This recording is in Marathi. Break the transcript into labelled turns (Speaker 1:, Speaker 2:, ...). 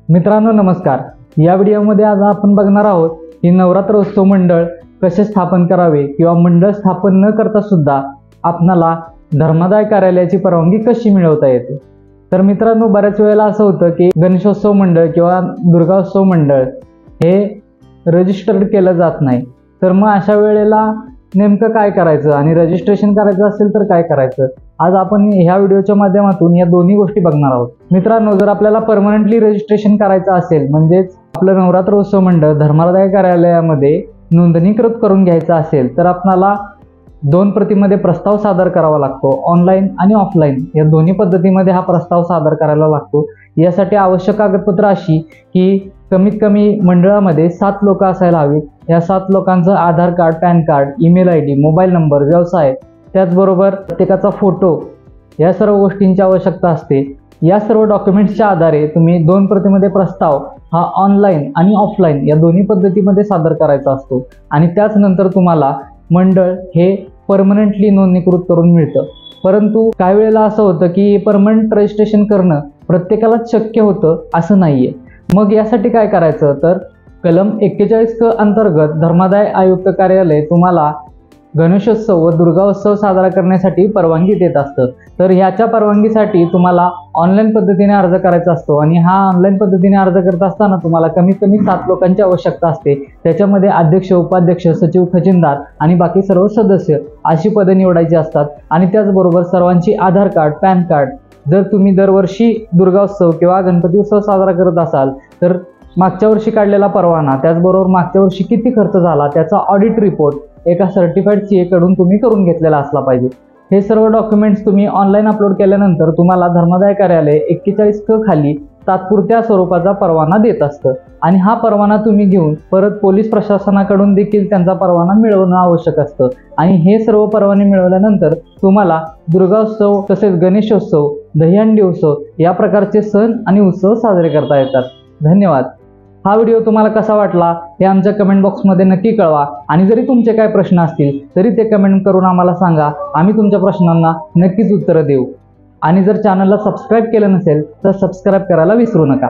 Speaker 1: मित्रांनो नमस्कार। या व्हिडिओमध्ये आज आपण बघणार आहोत की नवरात्र उत्सव मंडळ कसे स्थापन करावे किंवा मंडळ स्थापन न करता सुद्धा आपणाला धर्मादाय कार्यालयाची परवानगी कशी मिळवता येते। तर मित्रांनो बऱ्याच वेळेला असं होतं की गणेशोत्सव मंडळ किंवा दुर्गाोत्सव मंडळ हे रजिस्टर्ड केलं जात नाही। तर मग अशा वेळेला नेमकं काय करायचं आणि रजिस्ट्रेशन करायचं असेल तर काय करायचं, आज आपण ह्या व्हिडिओच्या माध्यमातून या दोन्ही गोष्टी बघणार आहोत। मित्रांनो जर आपल्याला परमनंटली रजिस्ट्रेशन करायचं असेल म्हणजेच आपलं नवरात्र उत्सव मंडळ धर्मादाय कार्यालयामध्ये नोंदणीकृत करून घ्यायचं असेल तर आपल्याला दोन प्रतीमध्ये प्रस्ताव सादर करावा लागतो। ऑनलाईन आणि ऑफलाईन या दोन्ही पद्धतीमध्ये हा प्रस्ताव सादर करायला लागतो। यासाठी आवश्यक कागदपत्र अशी की कमीत कमी मंडळामध्ये 7 लोक असायला हवीत। या 7 लोकांचं Aadhaar card, PAN card, email ID, mobile number, व्यवसाय, त्याचबरोबर प्रत्येकाचा फोटो या सर्व गोष्टींची आवश्यकता असते। या सर्व डॉक्युमेंट्सच्या आधारे तुम्ही दोन प्रतीमध्ये प्रस्ताव हा ऑनलाईन आणि ऑफलाईन या दोन्ही पद्धतीमध्ये सादर करायचा असतो आणि त्याच नंतर तुम्हाला मंडळ हे परमनंटली नोंदणीकृत करून मिळतं। परंतु काही वेळेला असं होतं की परमनंट रजिस्ट्रेशन करणं प्रत्येकालाच शक्य होतं असं नाहीये। मग यासाठी काय करायचं तर कलम 41 क अंतर्गत धर्मादाय आयुक्त कार्यालय तुम्हाला गणेशोत्सव व दुर्गाोत्सव साजरा करण्यासाठी परवानगी देत असतं। तर ह्याच्या परवानगीसाठी तुम्हाला ऑनलाईन पद्धतीने अर्ज करायचा असतो आणि हा ऑनलाईन पद्धतीने अर्ज करत असताना तुम्हाला कमीत कमी 7 लोकांची आवश्यकता असते। त्याच्यामध्ये अध्यक्ष, उपाध्यक्ष, सचिव, खजिनदार आणि बाकी सर्व सदस्य अशी पदे निवडायची असतात आणि त्याचबरोबर सर्वांची आधार कार्ड, पॅन कार्ड, जर तुम्ही दरवर्षी दुर्गाोत्सव किंवा गणपती उत्सव साजरा करत असाल तर मागच्या वर्षी काढलेला परवाना, त्याचबरोबर मागच्या वर्षी किती खर्च झाला त्याचा ऑडिट रिपोर्ट एका सर्टिफाईड सीए कडून तुम्ही करून घेतलेला असला पाहिजे। हे सर्व डॉक्युमेंट्स तुम्ही ऑनलाईन अपलोड केल्यानंतर तुम्हाला धर्मादाय कार्यालय 41 क खाली तात्पुरत्या स्वरूपाचा परवाना देत असतं आणि हा परवाना तुम्ही घेऊन परत पोलीस प्रशासनाकडून देखील त्यांचा परवाना मिळवणं आवश्यक असतं आणि हे सर्व परवाने मिळवल्यानंतर तुम्हाला दुर्गाोत्सव तसेच गणेशोत्सव, दहीहंडी उत्सव या प्रकारचे सण आणि उत्सव साजरे करता येतात। धन्यवाद। हा व्हिडिओ तुम्हाला कसा वाटला हे आमच्या कमेंट बॉक्समध्ये नक्की कळवा आणि जरी तुमचे काही प्रश्न असतील तरी ते कमेंट करून आम्हाला सांगा। आम्ही तुमच्या प्रश्नांना नक्कीच उत्तरं देऊ आणि जर चॅनलला सबस्क्राईब केलं नसेल तर सबस्क्राईब करायला विसरू नका।